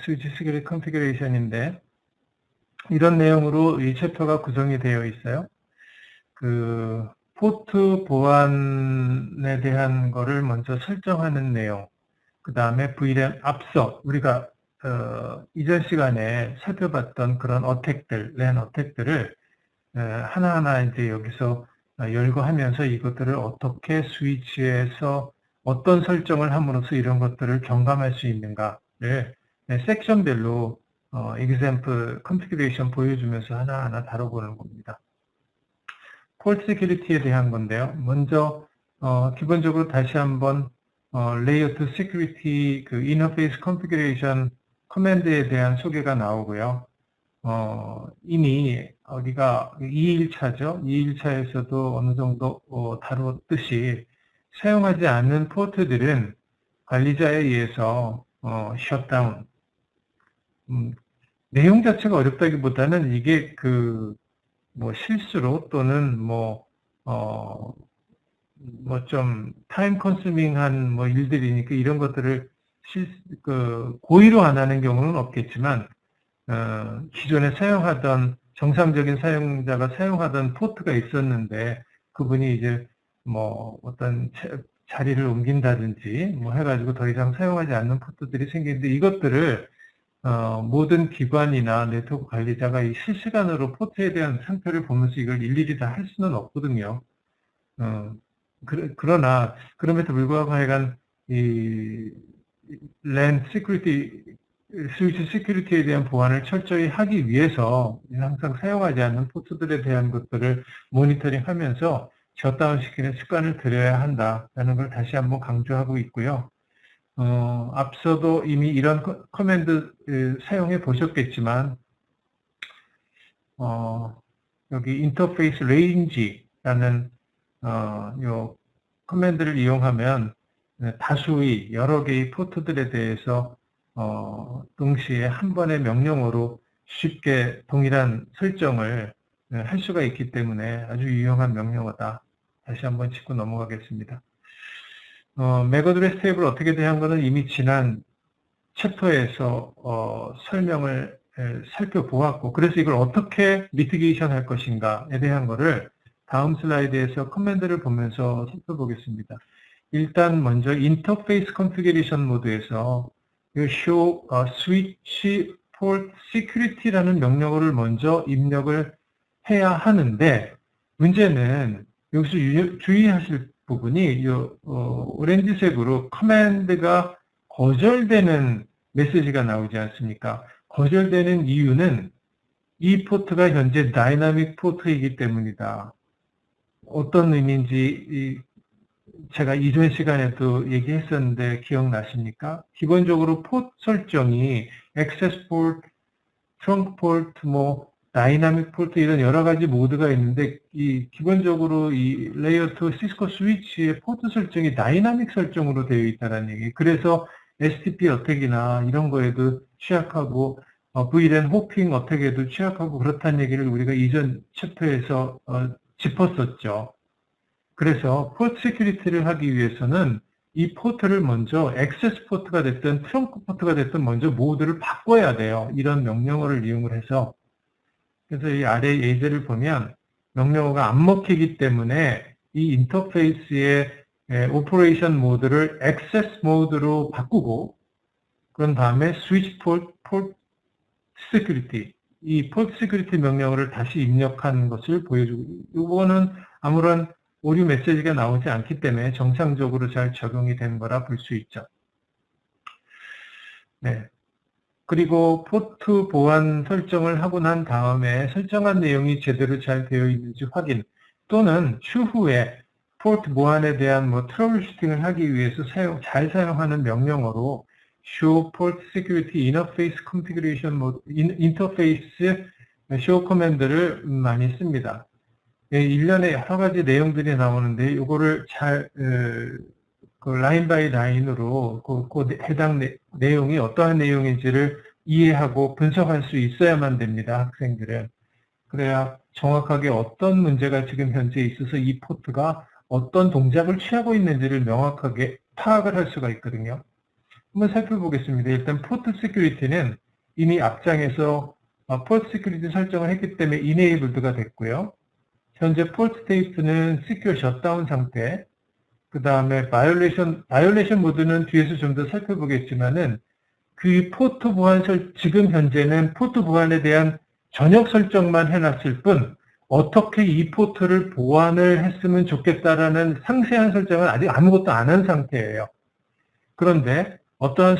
스위치 시큐리티 컨피그레이션인데 이런 내용으로 이 챕터가 구성이 되어 있어요. 그 포트 보안에 대한 거를 먼저 설정하는 내용, 그 다음에 VLAN 앞서 우리가 이전 시간에 살펴봤던 그런 어택들, 랜 어택들을 하나하나 이제 여기서 열거하면서 이것들을 어떻게 스위치에서 어떤 설정을 함으로써 이런 것들을 경감할 수 있는가를 섹션별로 example configuration 보여주면서 하나하나 다뤄보는 겁니다. 폴트 시큐리티에 대한 건데요. 먼저 기본적으로 다시 한번 레이어 2 시큐리티 그 인터페이스 컨피그레이션 커맨드에 대한 소개가 나오고요. 이미 우리가 2일차죠. 2일차에서도 어느 정도 다뤘듯이 사용하지 않는 포트들은 관리자에 의해서 셧다운. 내용 자체가 어렵다기보다는 이게 뭐 실수로 또는 좀 타임 컨슈밍한 뭐 일들이니까 이런 것들을 고의로 안 하는 경우는 없겠지만 기존에 사용하던 정상적인 사용자가 사용하던 포트가 있었는데 그분이 이제 뭐 어떤 자리를 옮긴다든지 뭐 해가지고 더 이상 사용하지 않는 포트들이 생기는데 이것들을 모든 기관이나 네트워크 관리자가 이 실시간으로 포트에 대한 상태를 보면서 이걸 일일이 다 할 수는 없거든요. 그러나 그럼에도 불구하고 하여간 이 랜 시큐리티 스위치 시큐리티에 대한 보안을 철저히 하기 위해서 항상 사용하지 않는 포트들에 대한 것들을 모니터링하면서 셧다운 시키는 습관을 들여야 한다라는 걸 다시 한번 강조하고 있고요. 앞서도 이미 이런 커맨드 사용해 보셨겠지만 여기 인터페이스 레인지라는 요 커맨드를 이용하면 다수의 여러 개의 포트들에 대해서 동시에 한 번의 명령어로 쉽게 동일한 설정을 할 수가 있기 때문에 아주 유용한 명령어다. 다시 한번 짚고 넘어가겠습니다. 맥 어드레스 테이블 어떻게 대한 것은 이미 지난 챕터에서 설명을 살펴보았고 그래서 이걸 어떻게 미티게이션 할 것인가에 대한 것을 다음 슬라이드에서 커맨드를 보면서 살펴보겠습니다. 일단 먼저 인터페이스 컨피그레이션 모드에서 show switch port security라는 명령어를 먼저 입력을 해야 하는데 문제는 여기서 주의하실 부분이 이 오렌지색으로 커맨드가 거절되는 메시지가 나오지 않습니까? 거절되는 이유는 이 포트가 현재 다이나믹 포트이기 때문이다. 어떤 의미인지 제가 이전 시간에도 얘기했었는데 기억나십니까? 기본적으로 포트 설정이 액세스 포트, 트렁크 포트, 뭐 다이나믹 포트 이런 여러 가지 모드가 있는데 이 기본적으로 이 레이어 2 시스코 스위치의 포트 설정이 다이나믹 설정으로 되어 있다는 얘기. 그래서 STP 어택이나 이런 거에도 취약하고 VLAN 호핑 어택에도 취약하고 그렇다는 얘기를 우리가 이전 챕터에서 짚었었죠. 그래서 포트 시큐리티를 하기 위해서는 이 포트를 먼저 액세스 포트가 됐든 트렁크 포트가 됐든 먼저 모드를 바꿔야 돼요. 이런 명령어를 이용을 해서. 그래서 이 아래 예제를 보면 명령어가 안 먹히기 때문에 이 인터페이스의 오퍼레이션 모드를 액세스 모드로 바꾸고 그런 다음에 스위치 포트 시큐리티 이 포트 시큐리티 명령어를 다시 입력한 것을 보여주고 이거는 아무런 오류 메시지가 나오지 않기 때문에 정상적으로 잘 적용이 된 거라 볼 수 있죠. 네. 그리고 포트 보안 설정을 하고 난 다음에 설정한 내용이 제대로 잘 되어 있는지 확인 또는 추후에 포트 보안에 대한 뭐 트러블 슈팅을 하기 위해서 잘 사용하는 명령어로 show port security interface configuration mode interface show 커맨드를 많이 씁니다. 일련의 여러 가지 내용들이 나오는데 이거를 잘 라인 바이 라인으로 그 해당 내용이 어떠한 내용인지를 이해하고 분석할 수 있어야만 됩니다. 학생들은. 그래야 정확하게 어떤 문제가 지금 현재 있어서 이 포트가 어떤 동작을 취하고 있는지를 명확하게 파악을 할 수가 있거든요. 한번 살펴보겠습니다. 일단 포트 시큐리티는 이미 앞장에서 포트 시큐리티 설정을 했기 때문에 이네이블드가 됐고요. 현재 포트 스테이트는 시큐어 셧다운 상태, 그 다음에 바이올레이션 모드는 뒤에서 좀 더 살펴보겠지만은 그 포트 보안 지금 현재는 포트 보안에 대한 전역 설정만 해놨을 뿐 어떻게 이 포트를 보안을 했으면 좋겠다라는 상세한 설정은 아직 아무것도 안 한 상태예요. 그런데 어떠한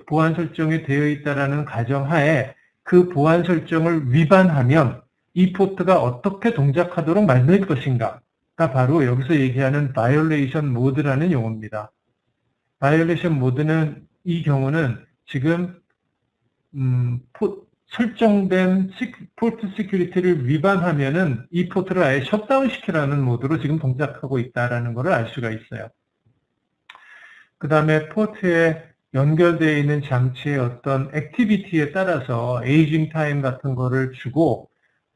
보안 설정이 되어 있다라는 가정하에 그 보안 설정을 위반하면 이 포트가 어떻게 동작하도록 만들 것인가가 바로 여기서 얘기하는 바이올레이션 모드라는 용어입니다. 바이올레이션 모드는 이 경우는 지금 설정된 포트 시큐리티를 위반하면은 이 포트를 아예 셧다운 시키라는 모드로 지금 동작하고 있다라는 것을 알 수가 있어요. 그 다음에 포트에 연결되어 있는 장치의 어떤 액티비티에 따라서 에이징 타임 같은 거를 주고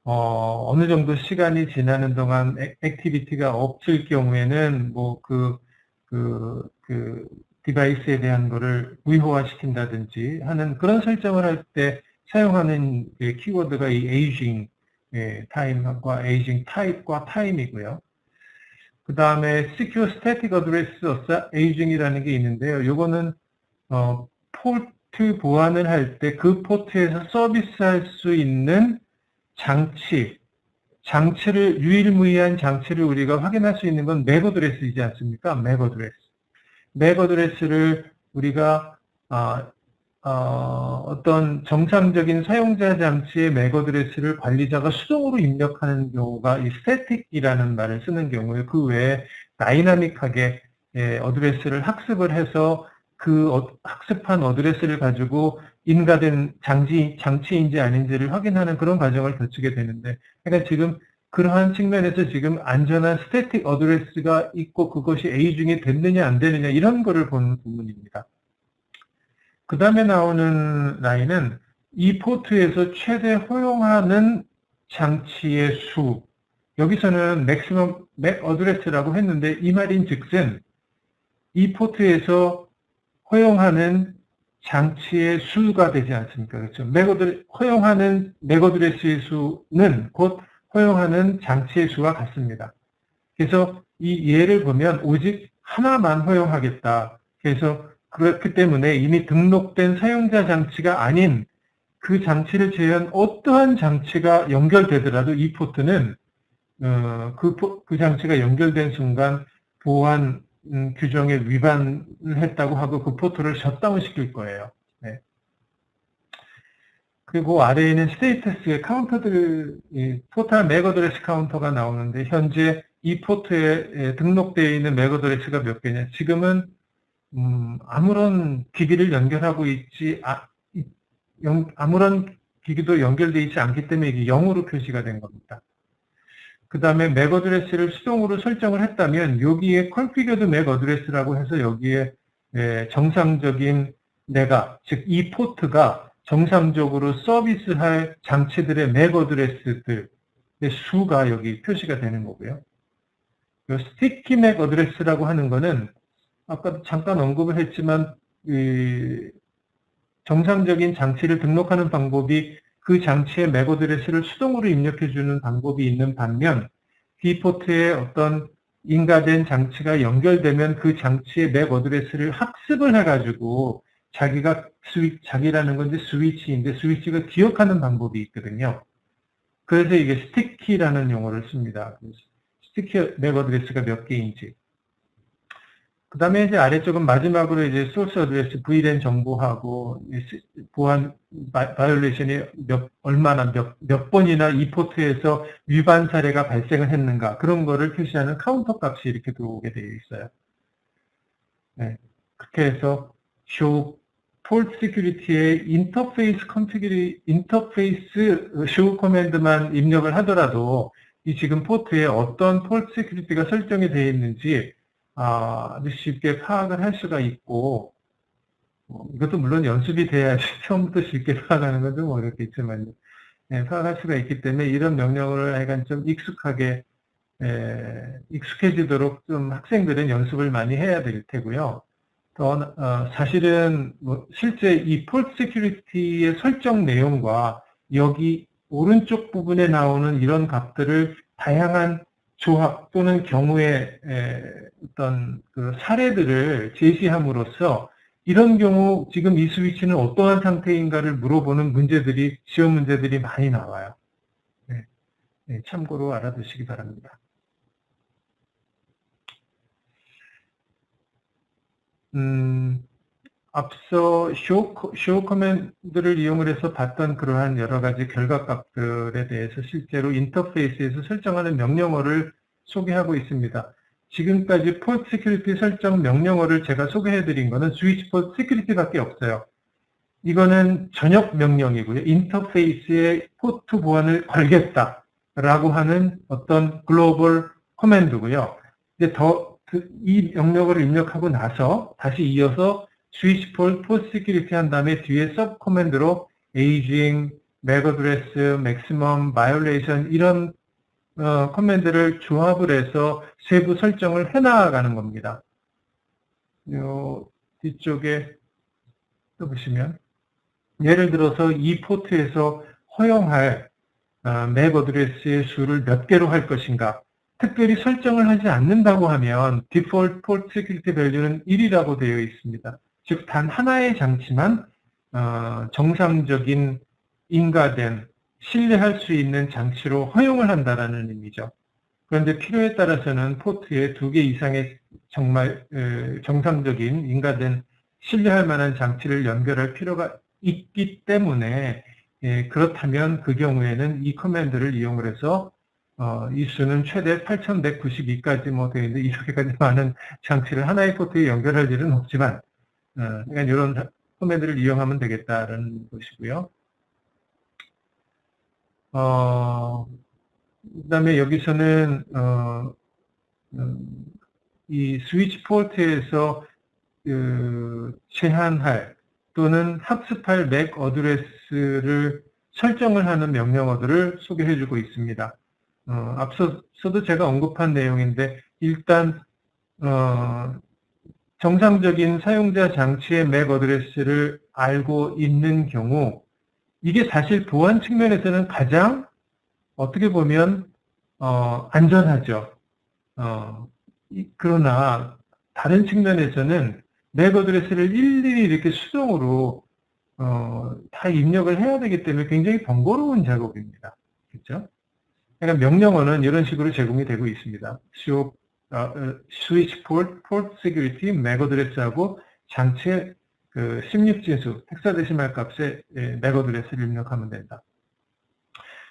어느 정도 시간이 지나는 동안 액티비티가 없을 경우에는 뭐 디바이스에 대한 거를 무효화시킨다든지 하는 그런 설정을 할 때 사용하는 키워드가 이 에이징 타임과 에이징 타입과 타임이고요. 그 다음에 Secure Static Address Aging이라는 게 있는데요. 요거는 포트 보안을 할 때 그 포트에서 서비스할 수 있는 장치를 유일무이한 장치를 우리가 확인할 수 있는 건 맥 어드레스이지 않습니까? 맥 어드레스. 맥 어드레스를 우리가 어떤 정상적인 사용자 장치의 맥 어드레스를 관리자가 수동으로 입력하는 경우가 이 스태틱이라는 말을 쓰는 경우에 그 외에 다이나믹하게 어드레스를 학습을 해서 그 학습한 어드레스를 가지고 인가된 장치인지 아닌지를 확인하는 그런 과정을 거치게 되는데, 그러니까 지금 그러한 측면에서 지금 안전한 스태틱 어드레스가 있고 그것이 에이징이 됐느냐 안 되느냐 이런 거를 보는 부분입니다. 그 다음에 나오는 라인은 이 포트에서 최대 허용하는 장치의 수. 여기서는 맥시멈 맥 어드레스라고 했는데 이 말인 즉슨 이 포트에서 허용하는 장치의 수가 되지 않습니까? 그렇죠? 허용하는 맥 어드레스의 수는 곧 허용하는 장치의 수와 같습니다. 그래서 이 예를 보면 오직 하나만 허용하겠다. 그래서 그렇기 때문에 이미 등록된 사용자 장치가 아닌 그 장치를 제외한 어떠한 장치가 연결되더라도 이 포트는 그 장치가 연결된 순간 보안 규정에 위반을 했다고 하고 그 포트를 셧다운 시킬 거예요. 네. 그리고 아래에 있는 스테이터스의 카운터들, 토탈 맥 어드레스 카운터가 나오는데 현재 이 포트에 등록되어 있는 맥 어드레스가 몇 개냐. 지금은 아무런 기기를 연결하고 아무런 기기도 연결되어 있지 않기 때문에 이게 0으로 표시가 된 겁니다. 그 다음에 맥 어드레스를 수동으로 설정을 했다면 여기에 configured 맥 어드레스라고 해서 여기에 정상적인 즉 이 포트가 정상적으로 서비스할 장치들의 맥 어드레스들의 수가 여기 표시가 되는 거고요. 스티키 맥 어드레스라고 하는 거는 아까도 잠깐 언급을 했지만 정상적인 장치를 등록하는 방법이 그 장치의 맥 어드레스를 수동으로 입력해주는 방법이 있는 반면 이 포트에 어떤 인가된 장치가 연결되면 그 장치의 맥 어드레스를 학습을 해가지고 자기라는 건 이제 스위치인데 스위치가 기억하는 방법이 있거든요. 그래서 이게 스티키라는 용어를 씁니다. 스티키 맥 어드레스가 몇 개인지. 그 다음에 이제 아래쪽은 마지막으로 이제 소스 어드레스 VLAN 정보하고 보안 바이올레이션이 얼마나 몇 번이나 이 포트에서 위반 사례가 발생을 했는가 그런 거를 표시하는 카운터 값이 이렇게 들어오게 되어 있어요. 네. 그렇게 해서 show 폴트 시큐리티의 인터페이스 show 커맨드만 입력을 하더라도 이 지금 포트에 어떤 폴트 시큐리티가 설정이 되어 있는지 아주 쉽게 파악을 할 수가 있고, 이것도 물론 연습이 돼야지 처음부터 쉽게 파악하는 건 좀 어렵겠지만, 파악할 수가 있기 때문에 이런 명령어를 약간 좀 익숙해지도록 좀 학생들은 연습을 많이 해야 될 테고요. 사실은 실제 이 폴트 시큐리티의 설정 내용과 여기 오른쪽 부분에 나오는 이런 값들을 다양한 조합 또는 경우의 어떤 그 사례들을 제시함으로써 이런 경우 지금 이 스위치는 어떠한 상태인가를 물어보는 문제들이, 시험 문제들이 많이 나와요. 네, 참고로 알아두시기 바랍니다. 앞서 쇼 커맨드를 이용을 해서 봤던 그러한 여러 가지 결과값들에 대해서 실제로 인터페이스에서 설정하는 명령어를 소개하고 있습니다. 지금까지 폴트 시큐리티 설정 명령어를 제가 소개해 드린 거는 스위치 폴트 시큐리티밖에 없어요. 이거는 전역 명령이고요. 인터페이스에 포트 보안을 걸겠다라고 하는 어떤 글로벌 커맨드고요. 이제 이 명령어를 입력하고 나서 다시 이어서 스위치 폴트 시큐리티 한 다음에 뒤에 서브 커맨드로 에이징, 맥 어드레스, 맥시멈, 바이올레이션 이런 커맨드를 조합을 해서 세부 설정을 해나가는 겁니다. 요 뒤쪽에 또 보시면 예를 들어서 이 포트에서 허용할 맥 어드레스의 수를 몇 개로 할 것인가, 특별히 설정을 하지 않는다고 하면 디폴트 폴트 시큐리티 밸류는 1이라고 되어 있습니다. 즉 단 하나의 장치만 정상적인 인가된 신뢰할 수 있는 장치로 허용을 한다라는 의미죠. 그런데 필요에 따라서는 포트에 2개 이상의 정말 정상적인 인가된 신뢰할 만한 장치를 연결할 필요가 있기 때문에 그렇다면 그 경우에는 이 커맨드를 이용을 해서 이 수는 최대 8192까지 되어 있는데 이렇게까지 많은 장치를 하나의 포트에 연결할 일은 없지만 그러니까 이런 커맨드를 이용하면 되겠다라는 것이고요. 그다음에 여기서는 이 스위치 포트에서 제한할 또는 학습할 맥 어드레스를 설정을 하는 명령어들을 소개해주고 있습니다. 앞서도 제가 언급한 내용인데 일단 정상적인 사용자 장치의 맥 어드레스를 알고 있는 경우 이게 사실 보안 측면에서는 가장 어떻게 보면 안전하죠. 그러나 다른 측면에서는 맥 어드레스를 일일이 이렇게 수동으로 다 입력을 해야 되기 때문에 굉장히 번거로운 작업입니다. 그렇죠? 그러니까 명령어는 이런 식으로 제공이 되고 있습니다. 스위치 폴트 시큐리티 맥 어드레스하고 장치의 그 16진수 헥사데시말 값의 맥 어드레스를 입력하면 된다.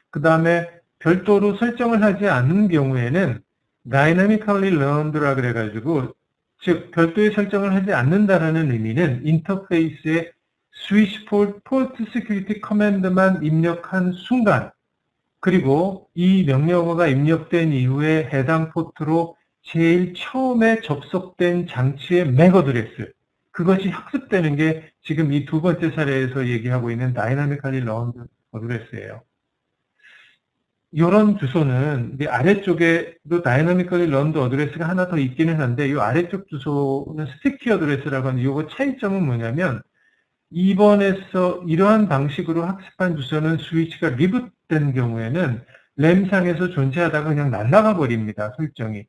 그 다음에 별도로 설정을 하지 않는 경우에는 dynamically learned라 그래가지고 즉 별도의 설정을 하지 않는다라는 의미는 인터페이스에 스위치 폴트 시큐리티 커맨드만 입력한 순간 그리고 이 명령어가 입력된 이후에 해당 포트로 제일 처음에 접속된 장치의 맥 어드레스 그것이 학습되는 게 지금 이 두 번째 사례에서 얘기하고 있는 dynamically learned 어드레스예요. 이런 주소는 아래쪽에도 dynamically learned 어드레스가 하나 더 있기는 한데 이 아래쪽 주소는 sticky 어드레스라고 하는 이거 차이점은 뭐냐면 이번에서 이러한 방식으로 학습한 주소는 스위치가 리부트된 경우에는 램상에서 존재하다가 그냥 날아가 버립니다. 설정이.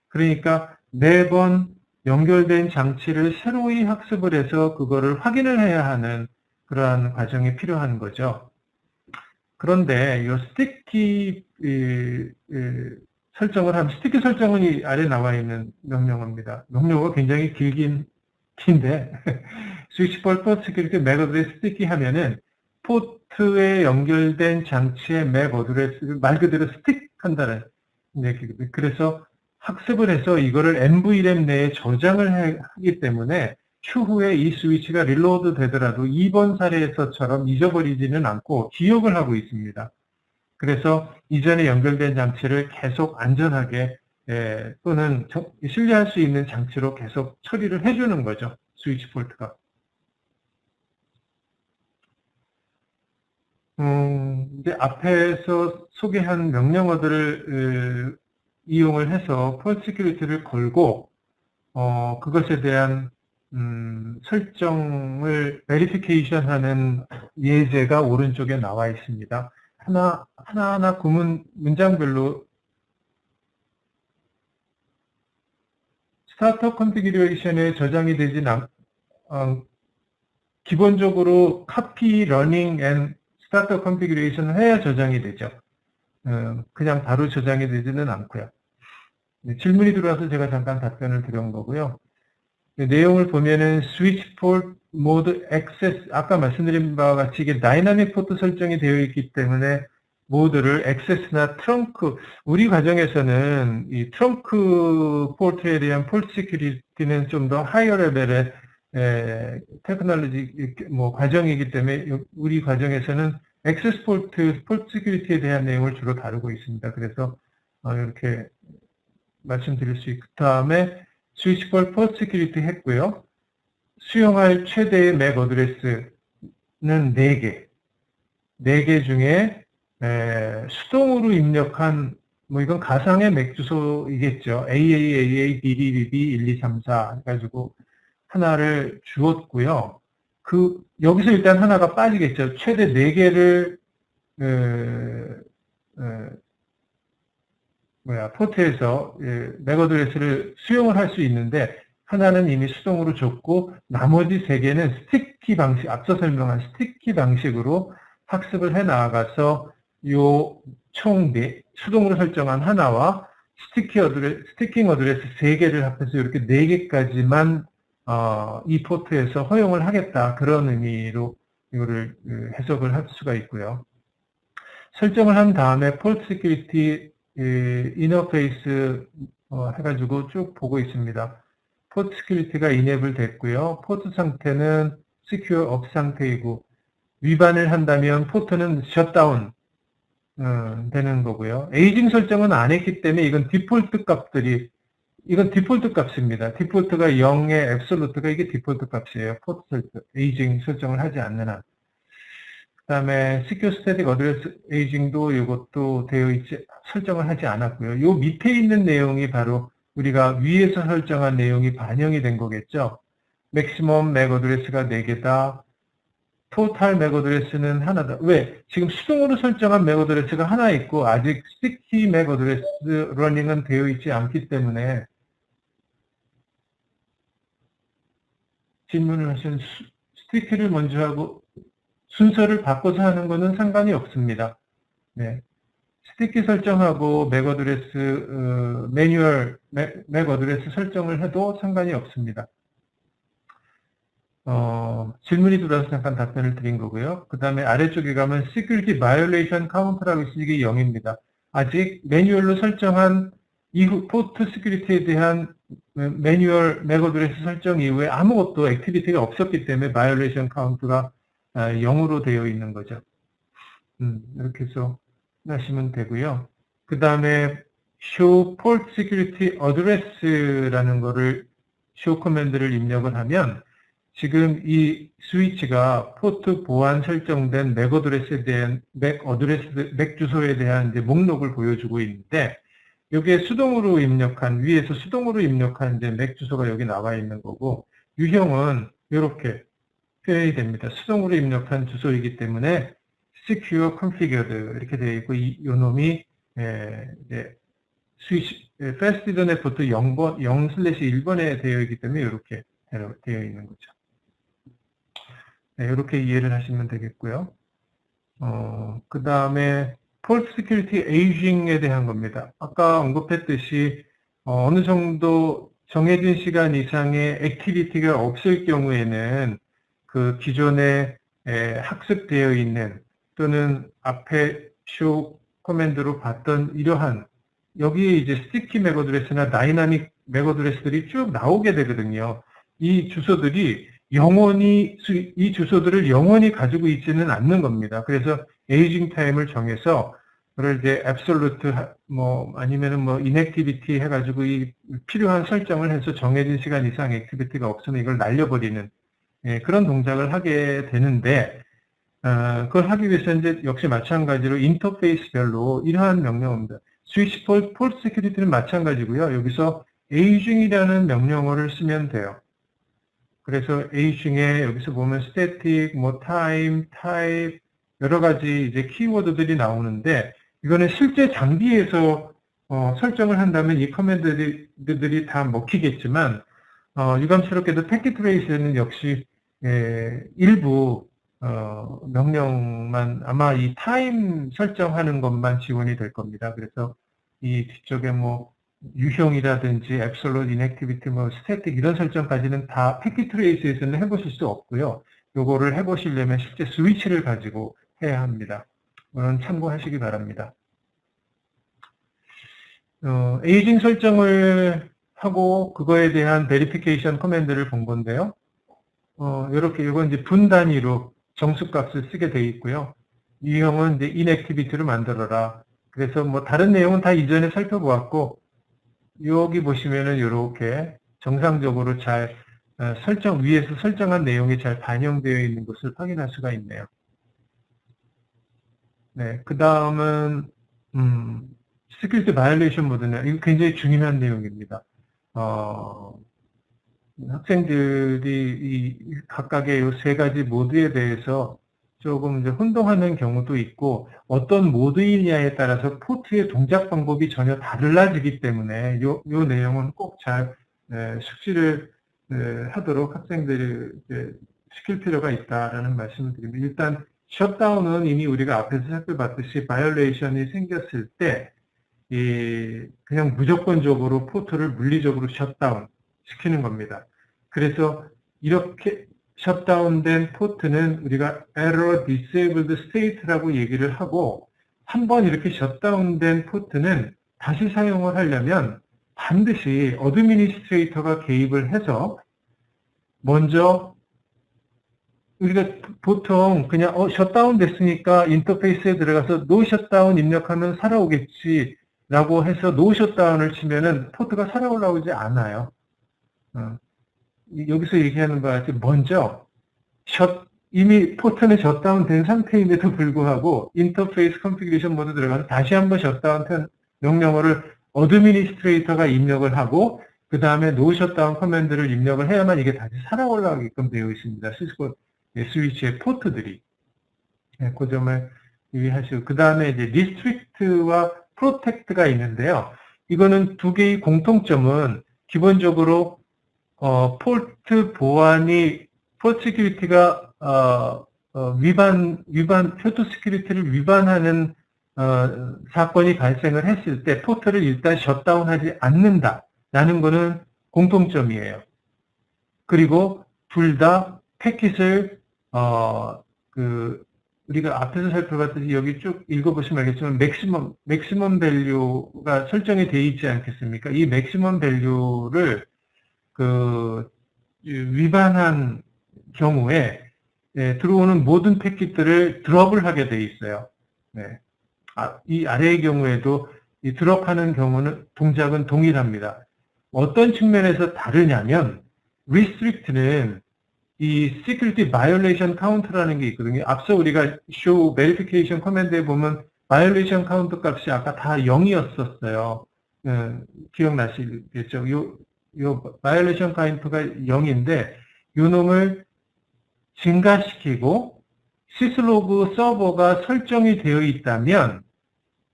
그러니까 매번 연결된 장치를 새로이 학습을 해서 그거를 확인을 해야 하는 그러한 과정이 필요한 거죠. 그런데 이 스티키 설정을 하면 스티키 설정은 이 아래 나와 있는 명령어입니다. 명령어가 굉장히 긴데 스위치 폴트 시큐리티 맥 어드레스 스티키 하면은 포트에 연결된 장치의 맥 어드레스를 말 그대로 스틱한다는 얘기거든요. 그래서 학습을 해서 이거를 NVRAM 내에 저장을 하기 때문에 추후에 이 스위치가 릴로드 되더라도 이번 사례에서처럼 잊어버리지는 않고 기억을 하고 있습니다. 그래서 이전에 연결된 장치를 계속 안전하게 또는 신뢰할 수 있는 장치로 계속 처리를 해주는 거죠. 스위치 폴트가. 이제 앞에서 소개한 명령어들을 이용을 해서 폴트 시큐리티를 걸고 그것에 대한 설정을 베리피케이션 하는 예제가 오른쪽에 나와 있습니다. 하나하나 문장별로 스타터 컨피규레이션에 저장이 되진 기본적으로 카피, 러닝 앤 스타터 컨피규레이션을 해야 저장이 되죠. 그냥 바로 저장이 되지는 않고요. 질문이 들어와서 제가 잠깐 답변을 드린 거고요. 내용을 보면은 스위치 포트 모드 액세스, 아까 말씀드린 바와 같이 이게 다이나믹 포트 설정이 되어 있기 때문에 모드를 액세스나 트렁크, 우리 과정에서는 이 트렁크 포트에 대한 폴트 시큐리티는 좀 더 하이어 레벨의 테크놀로지 과정이기 때문에 우리 과정에서는 액세스 폴트 시큐리티에 대한 내용을 주로 다루고 있습니다. 그래서 이렇게 말씀드릴 수 있고, 그 다음에 스위치 폴트 시큐리티 했고요. 수용할 최대의 맥 어드레스는 4개. 4개 중에 수동으로 입력한, 이건 가상의 맥 주소이겠죠. AAAA, BBBB, 1234 해가지고 하나를 주었고요. 여기서 일단 하나가 빠지겠죠. 최대 4개를, 포트에서 맥 어드레스를 수용을 할 수 있는데, 하나는 이미 수동으로 줬고, 나머지 3개는 스티키 방식, 앞서 설명한 스티키 방식으로 학습을 해 나가서 총 수동으로 설정한 하나와 스티킹 어드레스 3개를 합해서 이렇게 4개까지만 이 포트에서 허용을 하겠다. 그런 의미로 이거를 해석을 할 수가 있고요. 설정을 한 다음에 폴트 시큐리티 인터페이스 해가지고 쭉 보고 있습니다. 포트 시큐리티가 이네이블 됐고요. 포트 상태는 시큐어 업 상태이고, 위반을 한다면 포트는 셧다운 되는 거고요. 에이징 설정은 안 했기 때문에 이건 디폴트 값입니다. 디폴트가 0의 앱솔루트가 이게 디폴트 값이에요. 포트 설정, 에이징 설정을 하지 않는 한. 그 다음에 시큐어 스태틱 어드레스 에이징도 이것도 설정을 하지 않았고요. 요 밑에 있는 내용이 바로 우리가 위에서 설정한 내용이 반영이 된 거겠죠. 맥시멈 맥 어드레스가 4개다. 토탈 맥 어드레스는 하나다. 왜? 지금 수동으로 설정한 맥 어드레스가 하나 있고 아직 스티키 맥 어드레스 러닝은 되어 있지 않기 때문에 질문을 하신 스티키를 먼저 하고 순서를 바꿔서 하는 것은 상관이 없습니다. 네. 스티키 설정하고 맥 어드레스 매뉴얼 맥 어드레스 설정을 해도 상관이 없습니다. 질문이 들어와서 잠깐 답변을 드린 거고요. 그 다음에 아래쪽에 가면 Security Violation Count라고 있으니 이게 0입니다. 아직 매뉴얼로 설정한 이후 포트 시큐리티에 대한 매뉴얼 맥 어드레스 설정 이후에 아무것도 액티비티가 없었기 때문에 Violation Count가 0으로 되어 있는 거죠. 이렇게 해서 하시면 되고요. 그 다음에 show port security address라는 거를 show 커맨드를 입력을 하면 지금 이 스위치가 포트 보안 설정된 맥 주소에 대한 이제 목록을 보여주고 있는데, 여기에 수동으로 입력한, 위에서 수동으로 입력한 이제 맥 주소가 여기 나와 있는 거고, 유형은 이렇게 표현이 됩니다. 수동으로 입력한 주소이기 때문에 secure configured 이렇게 되어 있고, 요 놈이 이제 스위치 fast ethernet 포트 0/1번에 되어 있기 때문에 이렇게 되어 있는 거죠. 네, 이렇게 이해를 하시면 되겠고요. 그 다음에 폴트 시큐리티 에이징에 대한 겁니다. 아까 언급했듯이 어느 정도 정해진 시간 이상의 액티비티가 없을 경우에는 그 기존에 학습되어 있는 또는 앞에 쇼 커맨드로 봤던 이러한 여기에 이제 스티키 맥 어드레스나 다이나믹 맥 어드레스들이 쭉 나오게 되거든요. 이 주소들이 이 주소들을 영원히 가지고 있지는 않는 겁니다. 그래서 에이징 타임을 정해서 그걸 이제 앱솔루트 아니면은 인액티비티 해가지고 이 필요한 설정을 해서 정해진 시간 이상 액티비티가 없으면 이걸 날려버리는 그런 동작을 하게 되는데, 그걸 하기 위해서 이제 역시 마찬가지로 인터페이스별로 이러한 명령어입니다. 스위치 폴트 시큐리티는 마찬가지고요. 여기서 에이징이라는 명령어를 쓰면 돼요. 그래서 A 중에 여기서 보면 static, 뭐 time, type 여러 가지 이제 키워드들이 나오는데 이거는 실제 장비에서 설정을 한다면 이 커맨드들이 다 먹히겠지만 유감스럽게도 패킷 트레이스는 역시 일부 명령만 아마 이 타임 설정하는 것만 지원이 될 겁니다. 그래서 이 뒤쪽에 뭐 유형이라든지 앱솔루트 인액티비티 뭐 스태틱 이런 설정까지는 다 패킷 트레이스에서는 해보실 수 없고요. 요거를 해보시려면 실제 스위치를 가지고 해야 합니다. 이건 참고하시기 바랍니다. 에이징 설정을 하고 그거에 대한 베리피케이션 커맨드를 본 건데요. 이렇게 이건 이제 분 단위로 정수값을 쓰게 되어 있고요. 유형은 이제 inactivity로 만들어라. 그래서 뭐 다른 내용은 다 이전에 살펴보았고 여기 보시면은 이렇게 정상적으로 잘 위에서 설정한 내용이 잘 반영되어 있는 것을 확인할 수가 있네요. 네, 그 다음은 시큐리티 바이올레이션 모드는 이거 굉장히 중요한 내용입니다. 학생들이 이 각각의 이 세 가지 모드에 대해서 조금 이제 혼동하는 경우도 있고 어떤 모드이냐에 따라서 포트의 동작 방법이 전혀 달라지기 때문에 요 내용은 꼭 잘 숙지를 하도록 학생들을 시킬 필요가 있다라는 말씀을 드립니다. 일단 셧다운은 이미 우리가 앞에서 살펴봤듯이 바이올레이션이 생겼을 때 그냥 무조건적으로 포트를 물리적으로 셧다운 시키는 겁니다. 그래서 이렇게 셧다운된 포트는 우리가 error disabled state라고 얘기를 하고 한번 이렇게 셧다운된 포트는 다시 사용을 하려면 반드시 어드미니스트레이터가 개입을 해서 먼저 우리가 보통 그냥 셧다운 됐으니까 인터페이스에 들어가서 노 셧다운 입력하면 살아오겠지 라고 해서 노 셧다운을 치면은 포트가 살아 올라오지 않아요. 여기서 얘기하는 바와 같이 먼저 이미 포트는 셧다운 된 상태임에도 불구하고 인터페이스 컨피그레이션 모드 들어가서 다시 한번 셧다운 된 명령어를 어드미니스트레이터가 입력을 하고 그 다음에 노 셧다운 커맨드를 입력을 해야만 이게 다시 살아 올라오게끔 되어 있습니다. 시스코 스위치의 포트들이. 그 점을 유의하시고 그 다음에 이제 리스트릭트와 프로텍트가 있는데요. 이거는 두 개의 공통점은 기본적으로 폴트 보안이 폴트 시큐리티가 포트 시큐리티를 위반하는 사건이 발생을 했을 때 포트를 일단 셧다운하지 않는다라는 것은 공통점이에요. 그리고 둘 다 패킷을 우리가 앞에서 살펴봤듯이 여기 쭉 읽어보시면 알겠지만 맥시멈 밸류가 설정이 되어 있지 않겠습니까? 이 맥시멈 밸류를 위반한 경우에 들어오는 모든 패킷들을 드롭을 하게 되어 있어요. 네. 이 아래의 경우에도 이 드롭하는 경우는 동작은 동일합니다. 어떤 측면에서 다르냐면 restrict는 이 security violation count라는 게 있거든요. 앞서 우리가 show verification 커맨드에 보면 violation count 값이 아까 다 0이었었어요. 기억나시겠죠? 요 violation count가 0인데 요 놈을 증가시키고 시슬로그 서버가 설정이 되어 있다면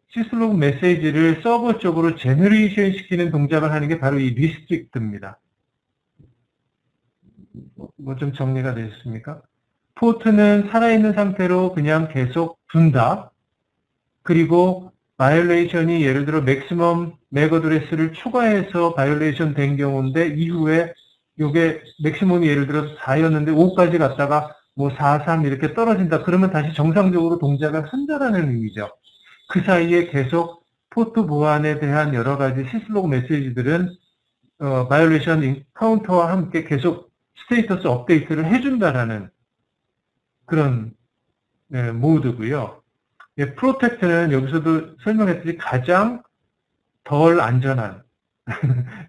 시슬로그 메시지를 서버 쪽으로 제너레이션 시키는 동작을 하는 게 바로 이 restrict입니다. 뭐 좀 정리가 되셨습니까? 포트는 살아있는 상태로 그냥 계속 둔다. 그리고 바이올레이션이 예를 들어 맥시멈 맥 어드레스를 추가해서 바이올레이션 된 경우인데 이후에 요게 맥시멈이 예를 들어서 4였는데 5까지 갔다가 뭐 4, 3 이렇게 떨어진다. 그러면 다시 정상적으로 동작을 한다라는 의미죠. 그 사이에 계속 포트 보안에 대한 여러 가지 시슬로그 메시지들은 바이올레이션 카운터와 함께 계속 스테이터스 업데이트를 해준다라는 그런 모드고요. 프로텍트는 여기서도 설명했듯이 가장 덜 안전한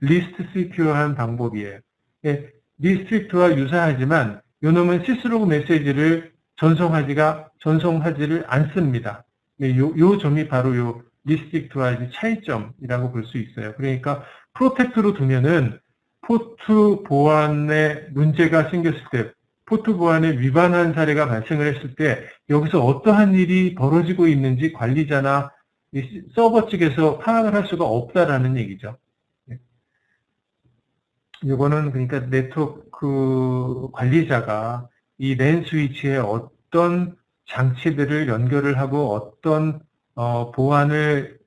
리스트 시큐어한 방법이에요. 리스트릭트와 유사하지만 요놈은 시스로그 메시지를 전송하지를 않습니다. 요 점이 바로 요 리스트릭트와의 차이점이라고 볼 수 있어요. 그러니까 프로텍트로 두면은 포트 보안에 문제가 생겼을 때, 포트 보안에 위반한 사례가 발생을 했을 때 여기서 어떠한 일이 벌어지고 있는지 관리자나 서버 측에서 파악을 할 수가 없다라는 얘기죠. 이거는 그러니까 네트워크 관리자가 이 랜 스위치에 어떤 장치들을 연결을 하고 어떤 보안을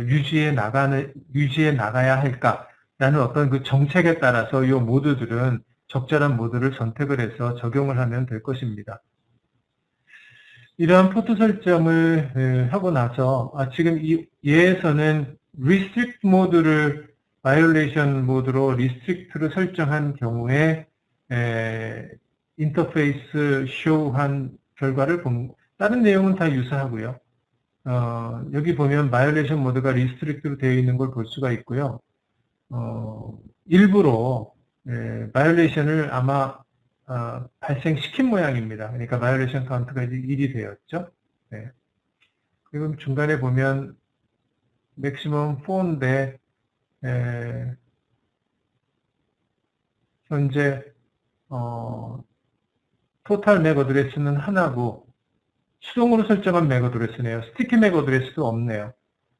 유지해 나가야 할까라는 어떤 그 정책에 따라서 이 모드들은 적절한 모드를 선택을 해서 적용을 하면 될 것입니다. 이러한 포트 설정을 하고 나서 지금 이 예에서는 restrict 모드를 violation 모드로 restrict를 설정한 경우에 인터페이스 show한 결과를 본 다른 내용은 다 유사하고요. 여기 보면 violation 모드가 restrict로 되어 있는 걸 볼 수가 있고요. 일부러 violation을 아마 발생시킨 모양입니다. 그러니까 바이올레이션 카운트가 이제 1이 되었죠. 네. 그리고 중간에 보면 맥시멈 4인데 현재 토탈 맥 어드레스는 하나고 수동으로 설정한 맥 어드레스네요. 스티키 맥 어드레스도 없네요.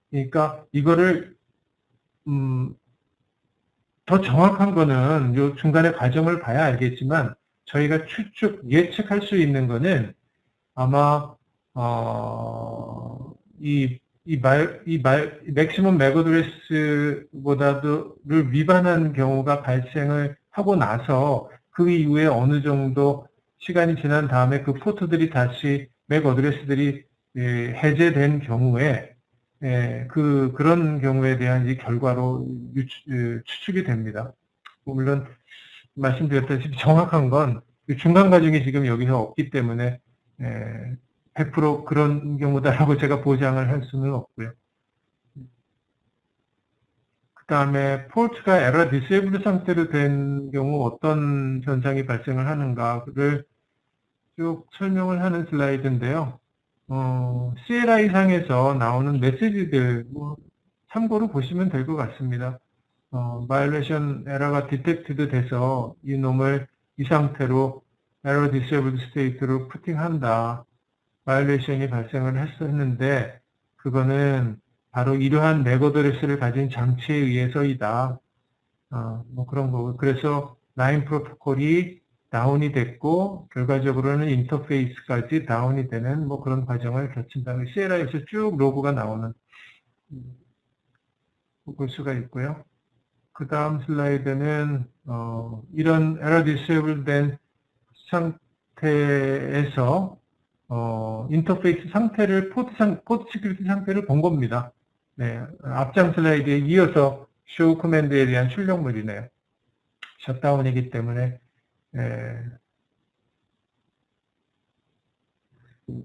그러니까 이거를 더 정확한 거는 요 중간에 과정을 봐야 알겠지만 저희가 예측할 수 있는 거는 아마 맥시멈 맥 어드레스보다도를 위반한 경우가 발생을 하고 나서 그 이후에 어느 정도 시간이 지난 다음에 그 포트들이 다시 맥 어드레스들이 해제된 경우에 그런 경우에 대한 이 결과로 추측이 됩니다. 물론 말씀드렸다시피 정확한 건 중간 과정이 지금 여기서 없기 때문에 100% 그런 경우다라고 제가 보장을 할 수는 없고요. 그 다음에 폴트가 에러 디세이블 상태로 된 경우 어떤 현상이 발생을 하는가를 쭉 설명을 하는 슬라이드인데요. CLI 상에서 나오는 메시지들 참고로 보시면 될 것 같습니다. 바이올레이션 에러가 디텍트드 돼서 이놈을 이 상태로 에러 디세이블드 스테이트로 푸팅한다. 바이올레이션이 발생을 했었는데 그거는 바로 이러한 맥 어드레스를 가진 장치에 의해서이다. 그런 거고. 그래서 라인 프로토콜이 다운이 됐고 결과적으로는 인터페이스까지 다운이 되는 그런 과정을 거친다. CLI에서 쭉 로그가 나오는 볼 수가 있고요. 그 다음 슬라이드는 이런 에러 디세이블 된 상태에서 인터페이스 상태를 포트 시큐리티 상태를 본 겁니다. 네, 앞장 슬라이드에 이어서 show 커맨드에 대한 출력물이네요. 셧다운이기 때문에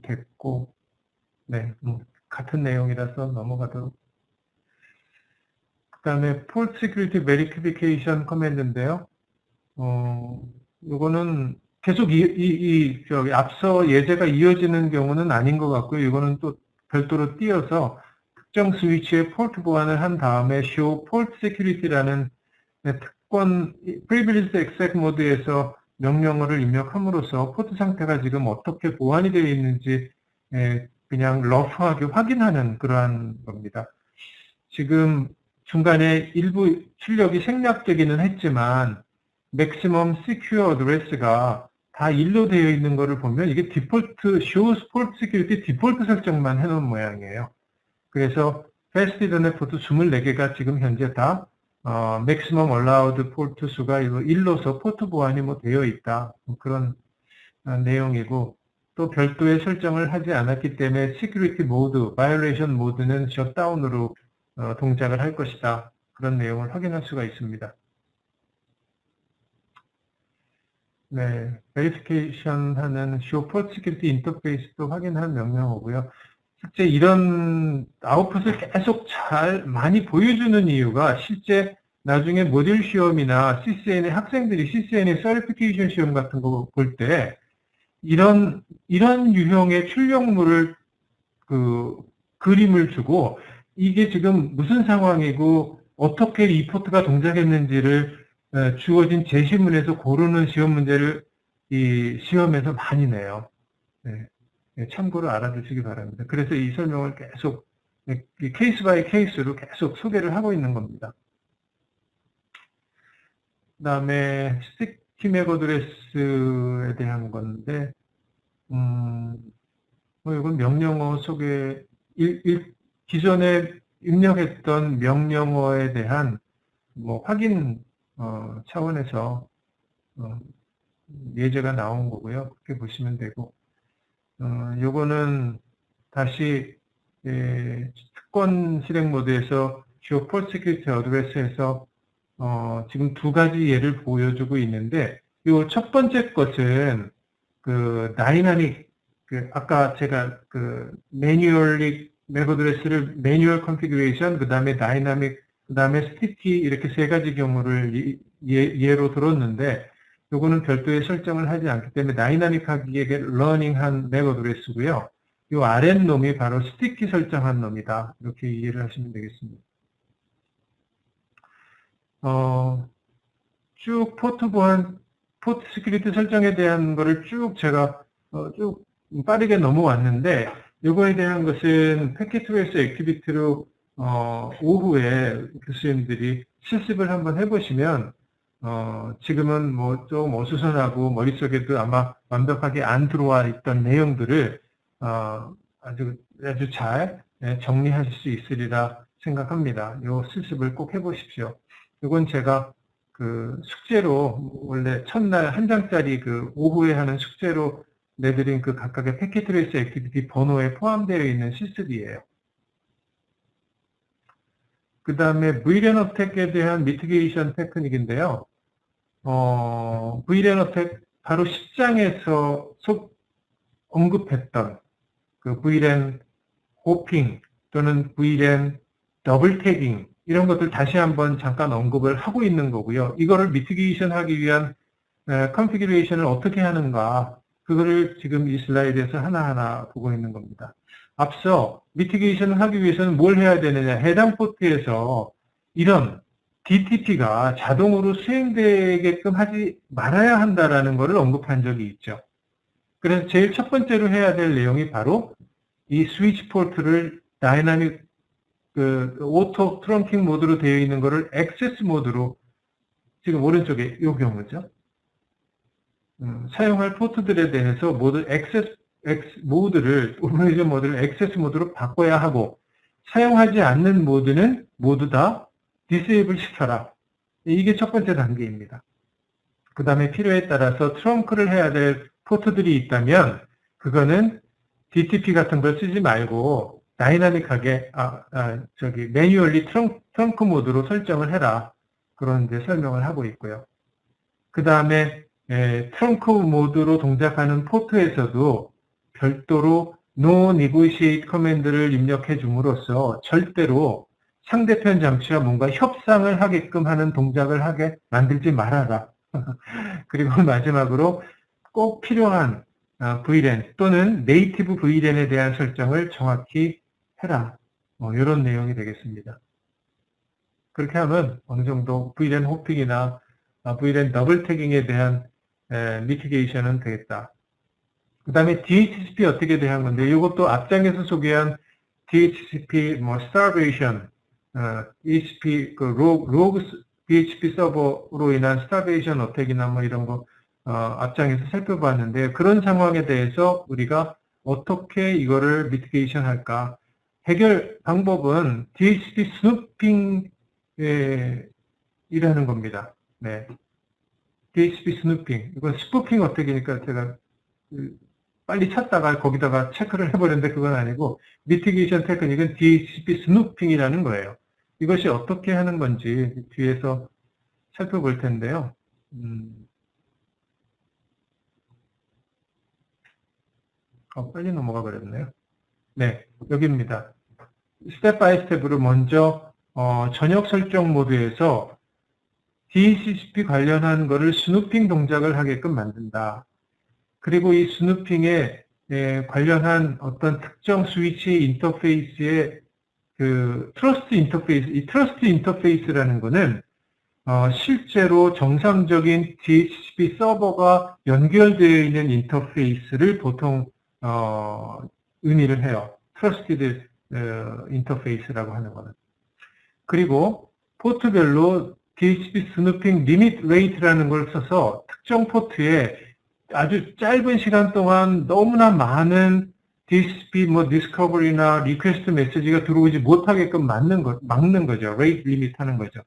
됐고, 네, 같은 내용이라서 넘어가도록. 그 다음에 Port Security Verification 커맨드인데요. 이거는 계속 앞서 예제가 이어지는 경우는 아닌 것 같고요. 이거는 또 별도로 띄어서 특정 스위치에 포트 보안을 한 다음에 show port security라는 특권 privileged exec 모드에서 명령어를 입력함으로써 포트 상태가 지금 어떻게 보안이 되어 있는지 그냥 러프하게 확인하는 그러한 겁니다. 지금 중간에 일부 출력이 생략되기는 했지만 maximum secure address가 다 1로 되어 있는 것을 보면 이게 디폴트 shows port security 디폴트 설정만 해놓은 모양이에요. 그래서 fast ethernet 포트 24개가 지금 현재 다 maximum allowed 포트 수가 1로서 포트 보안이 되어 있다. 그런 내용이고 또 별도의 설정을 하지 않았기 때문에 security mode, violation mode는 셧다운으로 동작을 할 것이다. 그런 내용을 확인할 수가 있습니다. 네, verification 하는 show port security interface도 확인한 명령어고요. 실제 이런 아웃풋을 계속 많이 보여주는 이유가 실제 나중에 모듈 시험이나 CCN의 학생들이 CCN의 서리피케이션 시험 같은 거 볼 때 이런 유형의 출력물을 그림을 주고 이게 지금 무슨 상황이고 어떻게 이 포트가 동작했는지를 주어진 제시문에서 고르는 시험 문제를 이 시험에서 많이 내요. 네. 참고로 알아두시기 바랍니다. 그래서 이 설명을 계속 케이스 바이 케이스로 계속 소개를 하고 있는 겁니다. 그 다음에 스티키 맥어드레스에 대한 건데, 이건 명령어 소개, 기존에 입력했던 명령어에 대한 확인 차원에서 예제가 나온 거고요. 그렇게 보시면 되고, 요거는 다시 특권 실행 모드에서 Port Security Address에서 지금 두 가지 예를 보여주고 있는데, 요 첫 번째 것은 그 다이나믹, 아까 제가 매뉴얼리 맥어드레스를 매뉴얼 컨피그레이션, 그 다음에 다이나믹, 그 다음에 스티키 이렇게 세 가지 경우를 예로 들었는데, 요거는 별도의 설정을 하지 않기 때문에 다이나믹하기에 러닝한 맥어드레스고요. 요 아랫놈이 바로 스티키 설정한 놈이다. 이렇게 이해를 하시면 되겠습니다. 쭉 포트 보안, 포트 시큐리티 설정에 대한 거를 쭉 제가 쭉 빠르게 넘어왔는데, 요거에 대한 것은 패킷트레이스 액티비티로 오후에 교수님들이 실습을 한번 해보시면 지금은 좀 어수선하고 머릿속에도 아마 완벽하게 안 들어와 있던 내용들을 아주 잘 정리하실 수 있으리라 생각합니다. 요 실습을 꼭 해보십시오. 이건 제가 숙제로 원래 첫날 한 장짜리 오후에 하는 숙제로 내드린 각각의 패킷트레이스 액티비티 번호에 포함되어 있는 실습이에요. 그 다음에 VLAN 어택에 대한 미티게이션 테크닉인데요. VLAN 어택 바로 10장에서 언급했던 VLAN 호핑 또는 VLAN 더블 태깅 이런 것들 다시 한번 잠깐 언급을 하고 있는 거고요. 이거를 미티게이션 하기 위한 컨피규레이션을 어떻게 하는가, 그거를 지금 이 슬라이드에서 하나하나 보고 있는 겁니다. 앞서 미티게이션을 하기 위해서는 뭘 해야 되느냐, 해당 포트에서 이런 DTP가 자동으로 수행되게끔 하지 말아야 한다라는 것을 언급한 적이 있죠. 그래서 제일 첫 번째로 해야 될 내용이 바로 이 스위치 포트를 다이나믹 오토 트렁킹 모드로 되어 있는 것을 액세스 모드로, 지금 오른쪽에 이 경우죠. 사용할 포트들에 대해서 모두 오퍼레이션 모드를 액세스 모드로 바꿔야 하고, 사용하지 않는 모드는 모두 다 디세이블 시켜라. 이게 첫 번째 단계입니다. 그 다음에 필요에 따라서 트렁크를 해야 될 포트들이 있다면 그거는 DTP 같은 걸 쓰지 말고 다이나믹하게 매뉴얼리 트렁크 모드로 설정을 해라. 그런 이제 설명을 하고 있고요. 그 다음에 트렁크 모드로 동작하는 포트에서도 별도로 No Negotiate 커맨드를 입력해 줌으로써 절대로 상대편 장치와 뭔가 협상을 하게끔 하는 동작을 하게 만들지 말아라. 그리고 마지막으로 꼭 필요한 VLAN 또는 네이티브 VLAN에 대한 설정을 정확히 해라. 이런 내용이 되겠습니다. 그렇게 하면 어느 정도 VLAN 호핑이나 VLAN 더블 태깅에 대한 미티게이션은 되겠다. 그 다음에 DHCP 어떻게 대한 건데, 이것도 앞장에서 소개한 DHCP starvation, DHCP 로그 DHCP 서버로 인한 starvation 어택이나 이런 거 앞장에서 살펴봤는데, 그런 상황에 대해서 우리가 어떻게 이거를 미티게이션 할까? 해결 방법은 DHCP 스누핑이라는 겁니다. 네. DHCP 스누핑. 이건 스푸핑 어택이니까 제가 빨리 찾다가 거기다가 체크를 해버렸는데 그건 아니고, 미티게이션 테크닉은 DHCP 스누핑이라는 거예요. 이것이 어떻게 하는 건지 뒤에서 살펴볼 텐데요. 빨리 넘어가 버렸네요. 네, 여기입니다. 스텝 바이 스텝으로 먼저 전역 설정 모드에서 DHCP 관련한 거를 스누핑 동작을 하게끔 만든다. 그리고 이 스누핑에 관련한 어떤 특정 스위치 인터페이스의 트러스트 인터페이스, 이 트러스트 인터페이스라는 거는 실제로 정상적인 DHCP 서버가 연결되어 있는 인터페이스를 보통 의미를 해요. Trusted 인터페이스라고 하는 거는. 그리고 포트별로 DHCP 스누핑 리밋 레이트라는 걸 써서 특정 포트에 아주 짧은 시간 동안 너무나 많은 DHCP 디스커버리나 리퀘스트 메시지가 들어오지 못하게끔 막는 거죠. 레이트 리밋 하는 거죠.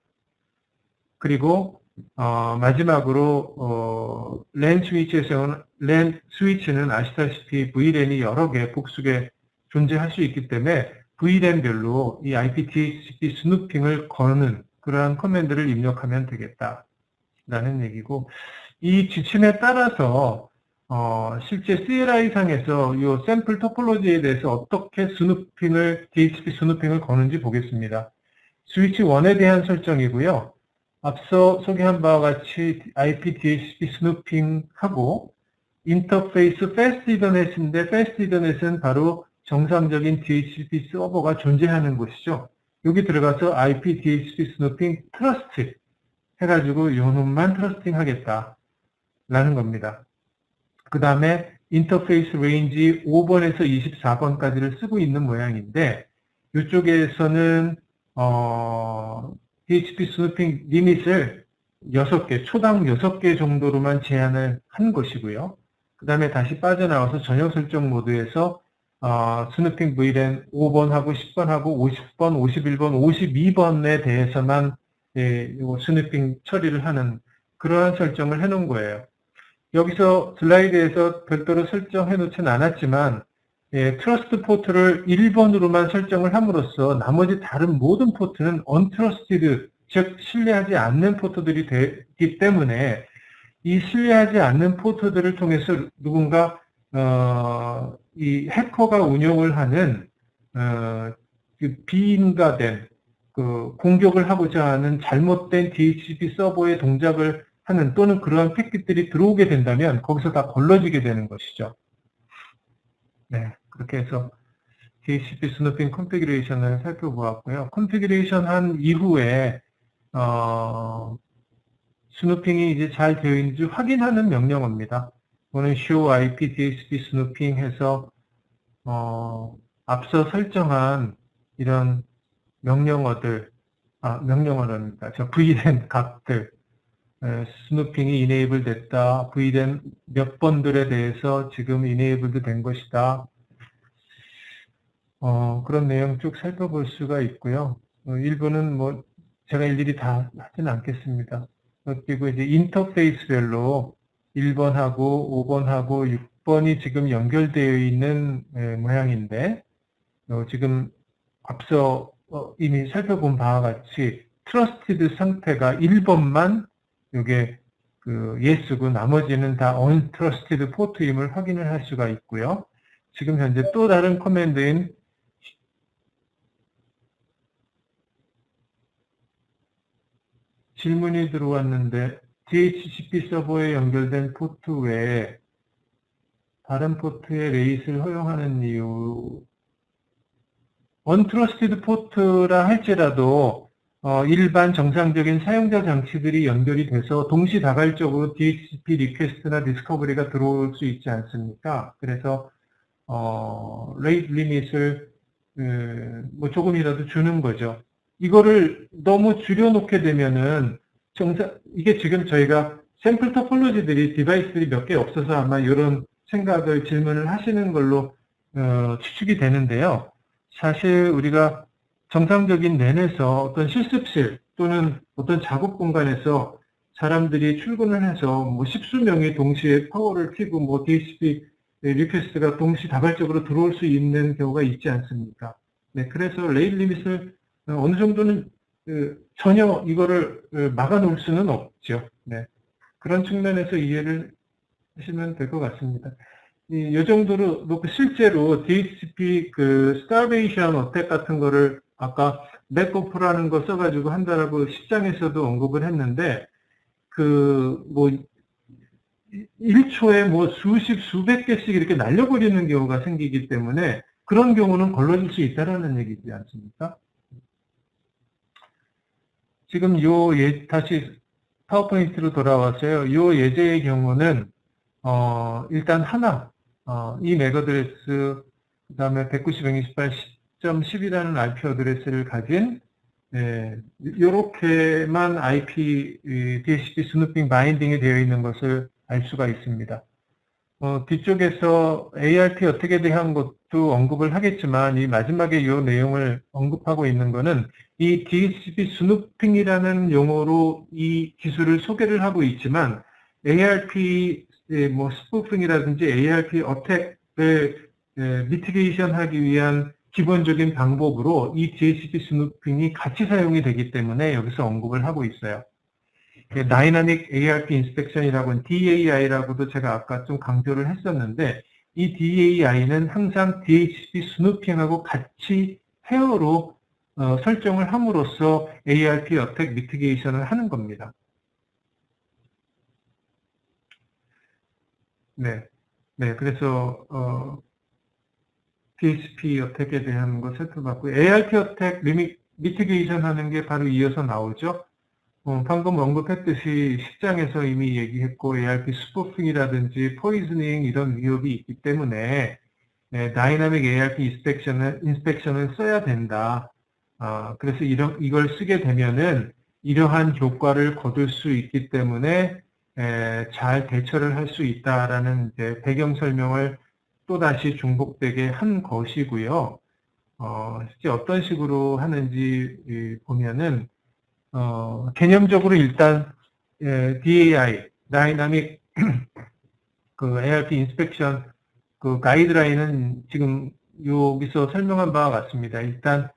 그리고 마지막으로 랜 스위치는 아시다시피 VLAN이 여러 개 복수에 존재할 수 있기 때문에 VLAN별로 이 IP-DHCP 스누핑을 거는 그러한 커맨드를 입력하면 되겠다라는 얘기고, 이 지침에 따라서 실제 CLI 상에서 이 샘플 토폴로지에 대해서 어떻게 DHCP 스누핑을 거는지 보겠습니다. 스위치 1에 대한 설정이고요. 앞서 소개한 바와 같이 IP-DHCP 스누핑하고 인터페이스 패스트 이더넷인데, 패스트 이더넷은 바로 정상적인 DHCP 서버가 존재하는 곳이죠. 여기 들어가서 IP-DHCP 스누핑 트러스트 해가지고 이 놈만 트러스팅 하겠다라는 겁니다. 그 다음에 인터페이스 레인지 5번에서 24번까지를 쓰고 있는 모양인데, 이쪽에서는 DHCP 스누핑 리밋을 6개, 초당 6개 정도로만 제한을 한 것이고요. 그 다음에 다시 빠져나와서 전역 설정 모드에서 스누핑 VLAN 5번하고 10번하고 50번, 51번, 52번에 대해서만 스누핑 처리를 하는 그러한 설정을 해놓은 거예요. 여기서 슬라이드에서 별도로 설정해 놓진 않았지만 트러스트 포트를 1번으로만 설정을 함으로써 나머지 다른 모든 포트는 언트러스티드, 즉 신뢰하지 않는 포트들이 되기 때문에 이 신뢰하지 않는 포트들을 통해서 누군가 이 해커가 운영을 하는 비인가된 공격을 하고자 하는 잘못된 DHCP 서버의 동작을 하는 또는 그러한 패킷들이 들어오게 된다면 거기서 다 걸러지게 되는 것이죠. 네, 그렇게 해서 DHCP 스누핑 컨피그레이션을 살펴보았고요. 컨피그레이션 한 이후에 스누핑이 이제 잘 되어 있는지 확인하는 명령어입니다. 이거는 show IP DHCP 스누핑 해서 앞서 설정한 이런 명령어랍니다. VLAN 값들, 스누핑이 이네이블 됐다, VLAN 몇 번들에 대해서 지금 이네이블드 된 것이다. 그런 내용 쭉 살펴볼 수가 있고요. 일부는 제가 일일이 다 하진 않겠습니다. 그리고 이제 인터페이스별로 1번하고 5번하고 6번이 지금 연결되어 있는 모양인데, 지금 앞서 이미 살펴본 바와 같이 트러스티드 상태가 1번만 요게 예스고 나머지는 다 언트러스티드 포트임을 확인을 할 수가 있고요. 지금 현재 또 다른 커맨드인 질문이 들어왔는데, DHCP 서버에 연결된 포트 외에 다른 포트의 레이스를 허용하는 이유, 언트러스티드 포트라 할지라도 일반 정상적인 사용자 장치들이 연결이 돼서 동시다발적으로 DHCP 리퀘스트나 디스커버리가 들어올 수 있지 않습니까? 그래서 레이트 리밋을 조금이라도 주는 거죠. 이거를 너무 줄여놓게 되면은 이게 지금 저희가 샘플 토폴로지들이 디바이스들이 몇 개 없어서 아마 이런 생각을 질문을 하시는 걸로 추측이 되는데요. 사실 우리가 정상적인 랜에서 어떤 실습실 또는 어떤 작업 공간에서 사람들이 출근을 해서 십수 명이 동시에 파워를 켜고 DHCP 리퀘스트가 동시다발적으로 들어올 수 있는 경우가 있지 않습니까? 네, 그래서 레이트 리밋을 어느 정도는 전혀 이거를 막아놓을 수는 없죠. 네, 그런 측면에서 이해를 하시면 될 것 같습니다. 이 정도로 놓고 실제로 DHCP 스타베이션 어택 같은 거를 아까 맥오프라는 거 써가지고 한다라고 10장에서도 언급을 했는데 1초에 수십 수백 개씩 이렇게 날려버리는 경우가 생기기 때문에 그런 경우는 걸러질 수 있다라는 얘기지 않습니까? 지금 다시 파워포인트로 돌아와서요. 요 예제의 경우는, 일단 하나, 이 맥 어드레스, 그 다음에 192.168.10이라는 IP 어드레스를 가진, 요렇게만 IP, DHCP 스누핑 바인딩이 되어 있는 것을 알 수가 있습니다. 뒤쪽에서 ARP 어택에 대한 것도 언급을 하겠지만, 이 마지막에 이 내용을 언급하고 있는 것은 이 DHCP 스누핑이라는 용어로 이 기술을 소개를 하고 있지만, ARP, 스푸핑이라든지 ARP 어택을 미티게이션 하기 위한 기본적인 방법으로 이 DHCP 스누핑이 같이 사용이 되기 때문에 여기서 언급을 하고 있어요. 다이나믹 ARP 인스펙션이라고는 DAI라고도 제가 아까 좀 강조를 했었는데, 이 DAI는 항상 DHCP 스누핑하고 같이 페어로 설정을 함으로써 ARP 어택 미티게이션을 하는 겁니다. 네, 그래서 DHCP 어택에 대한 거 살펴봤고, ARP 어택 미티게이션 하는 게 바로 이어서 나오죠. 방금 언급했듯이 10장에서 이미 얘기했고, ARP 스푸핑이라든지 포이즈닝 이런 위협이 있기 때문에 다이나믹 ARP 인스펙션을 써야 된다. 그래서 이걸 쓰게 되면은 이러한 효과를 거둘 수 있기 때문에 잘 대처를 할 수 있다라는 이제 배경 설명을 또다시 중복되게 한 것이고요. 실제 어떤 식으로 하는지 보면은 개념적으로 일단 DAI, 다이나믹 그 ARP 인스펙션 그 가이드라인은 지금 여기서 설명한 바와 같습니다. 일단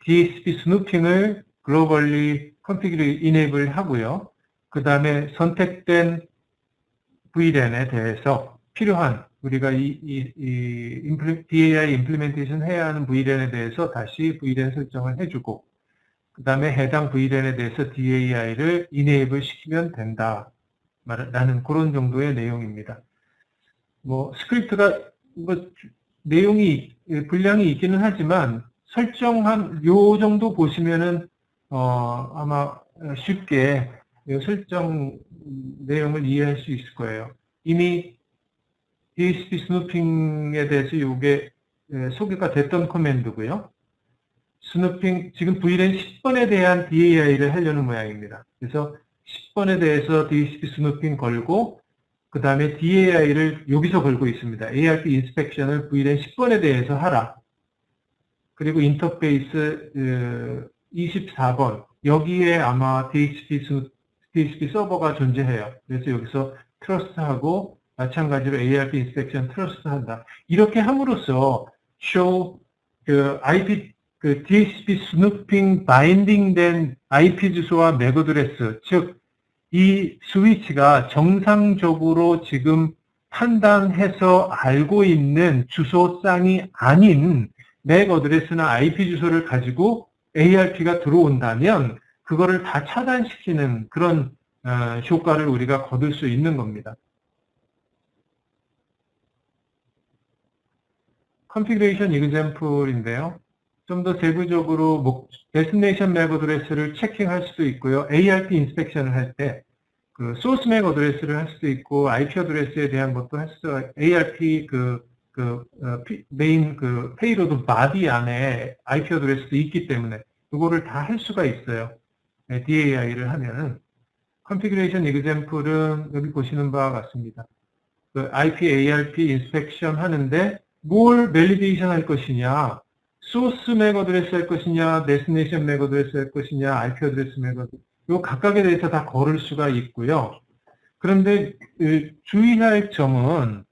DHCP 스누핑을 글로벌리 컨피그레 이네이블 하고요. 그 다음에 선택된 VLAN에 대해서 필요한 우리가 DAI 임플리멘테이션 해야 하는 VLAN에 대해서 다시 VLAN 설정을 해주고, 그 다음에 해당 VLAN에 대해서 DAI를 이네이블 시키면 된다. 라는 그런 정도의 내용입니다. 스크립트가, 분량이 있기는 하지만, 설정한, 요 정도 보시면은, 아마 쉽게 설정 내용을 이해할 수 있을 거예요. 이미 DHCP 스누핑에 대해서 요게 소개가 됐던 커맨드고요. 스누핑, 지금 VLAN 10번에 대한 DAI를 하려는 모양입니다. 그래서 10번에 대해서 DHCP 스누핑 걸고, 그 다음에 DAI를 여기서 걸고 있습니다. ARP 인스펙션을 VLAN 10번에 대해서 하라. 그리고 인터페이스 24번, 여기에 아마 DHCP 서버가 존재해요. 그래서 여기서 트러스트하고, 마찬가지로 ARP 인스펙션 트러스트 한다. 이렇게 함으로써 show DHCP 스누핑 바인딩된 IP 주소와 맥 어드레스, 즉 이 스위치가 정상적으로 지금 판단해서 알고 있는 주소쌍이 아닌 맥 어드레스나 IP 주소를 가지고 ARP가 들어온다면 그거를 다 차단시키는 그런 효과를 우리가 거둘 수 있는 겁니다. 컨피그레이션 example인데요. 좀 더 세부적으로 데스티네이션 맥 어드레스를 체킹할 수도 있고요. ARP 인스펙션을 할 때 그 소스 맥 어드레스를 할 수도 있고 IP 어드레스에 대한 것도 할 수도 ARP 메인 페이로드 바디 안에 IP 어드레스도 있기 때문에 그거를 다 할 수가 있어요. DAI를 하면은 컨피그레이션 example은 여기 보시는 바와 같습니다. IP ARP 인스펙션 하는데 뭘 밸리데이션 할 것이냐, 소스 맥 어드레스 할 것이냐, 데스티네이션 맥 어드레스 할 것이냐, IP 어드레스 맥 어드레스, 요 각각에 대해서 다 걸을 수가 있고요. 그런데 주의할 점은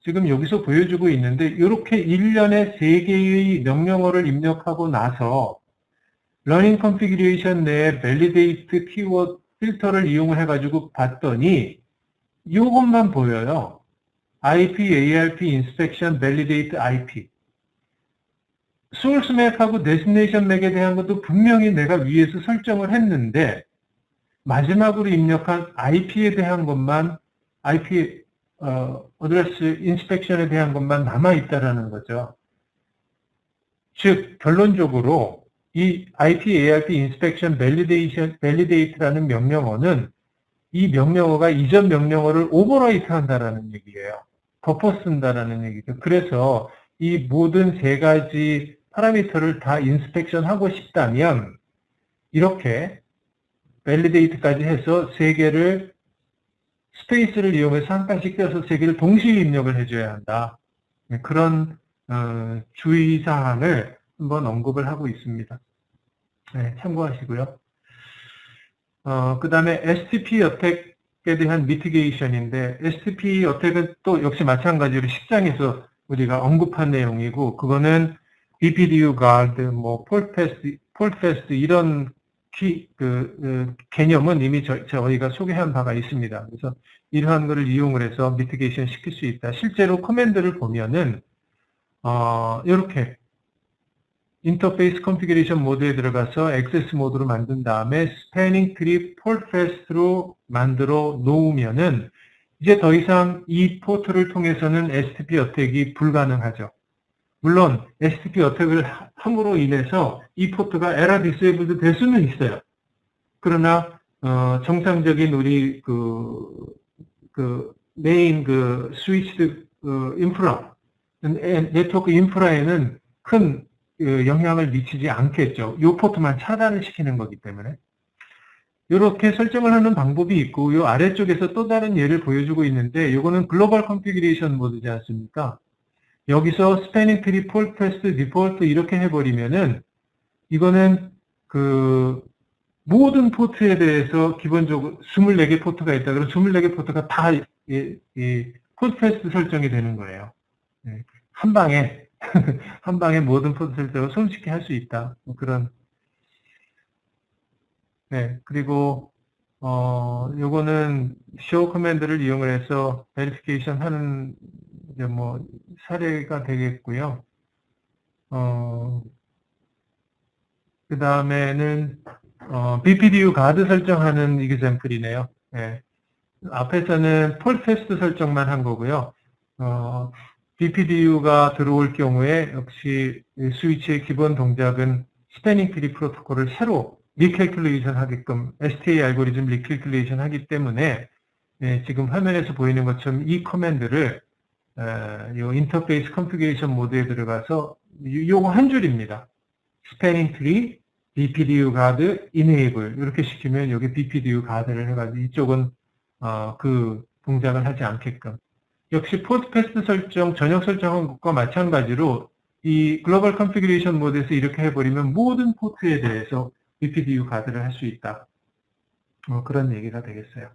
지금 여기서 보여주고 있는데 이렇게 일련의 3개의 명령어를 입력하고 나서 러닝 컨피그레이션 내에 validate 키워드 필터를 이용을 해가지고 봤더니 이것만 보여요. IP, ARP, inspection, validate, IP. source mac하고 destination mac에 대한 것도 분명히 내가 위에서 설정을 했는데 마지막으로 입력한 IP에 대한 것만 IP 어드레스 인스펙션에 대한 것만 남아 있다라는 거죠. 즉 결론적으로 이 IP, ARP, Inspection, Validate라는 명령어는 이 명령어가 이전 명령어를 오버라이트 한다라는 얘기예요. 덮어 쓴다라는 얘기죠. 그래서 이 모든 세 가지 파라미터를 다 인스펙션 하고 싶다면 이렇게 validate까지 해서 세 개를 스페이스를 이용해서 한 칸씩 떼어서 세 개를 동시에 입력을 해줘야 한다. 그런 주의사항을 한번 언급을 하고 있습니다. 네, 참고하시고요. 그 다음에 STP 어택에 대한 미티게이션인데 STP 어택은 또 역시 마찬가지로 10장에서 우리가 언급한 내용이고 그거는 BPDU 가드, 뭐 폴트페스트 이런 개념은 이미 저희가 소개한 바가 있습니다. 그래서 이러한 것을 이용을 해서 미티게이션 시킬 수 있다. 실제로 커맨드를 보면은 이렇게 인터페이스 컨피그레이션 모드에 들어가서 액세스 모드로 만든 다음에 스패닝 트리 폴트페스트로 만들어 놓으면은 이제 더 이상 이 포트를 통해서는 STP 어택이 불가능하죠. 물론 STP 어택을 함으로 인해서 이 포트가 에러 디세이블드 될 수는 있어요. 그러나 정상적인 우리 메인 스위치드 인프라 네트워크 인프라에는 큰 영향을 미치지 않겠죠. 이 포트만 차단을 시키는 거기 때문에. 이렇게 설정을 하는 방법이 있고 이 아래쪽에서 또 다른 예를 보여주고 있는데 이거는 글로벌 컨피그레이션 모드지 않습니까? 여기서 스패닝 트리 폴트페스트 디폴트 이렇게 해버리면은 이거는 모든 포트에 대해서 기본적으로 24개 포트가 있다. 그럼 24개 포트가 다 폴트페스트 설정이 되는 거예요. 한 방에 한 방에 모든 포트 설정을 손쉽게 할 수 있다. 그런. 네. 그리고 요거는 show 커맨드를 이용을 해서 베리피케이션 하는 이제 뭐 사례가 되겠고요. 그 다음에는 BPDU 가드 설정하는 이그젬플이네요. 네. 앞에서는 폴트페스트 설정만 한 거고요. BPDU가 들어올 경우에 역시 스위치의 기본 동작은 스패닝 트리 프로토콜을 새로 리캘큘레이션 하게끔 STA 알고리즘 리캘큘레이션 하기 때문에 지금 화면에서 보이는 것처럼 이 커맨드를 요 인터페이스 컨피그레이션 모드에 들어가서 요거 한 줄입니다. 스패닝 트리, BPDU 가드, enable 이렇게 시키면 여기 BPDU 가드를 해가지고 이쪽은 그 동작을 하지 않게끔. 역시 폴트페스트 설정, 전역 설정한 것과 마찬가지로 이 글로벌 컨피그레이션 모드에서 이렇게 해버리면 모든 포트에 대해서 BPDU 가드를 할 수 있다. 그런 얘기가 되겠어요.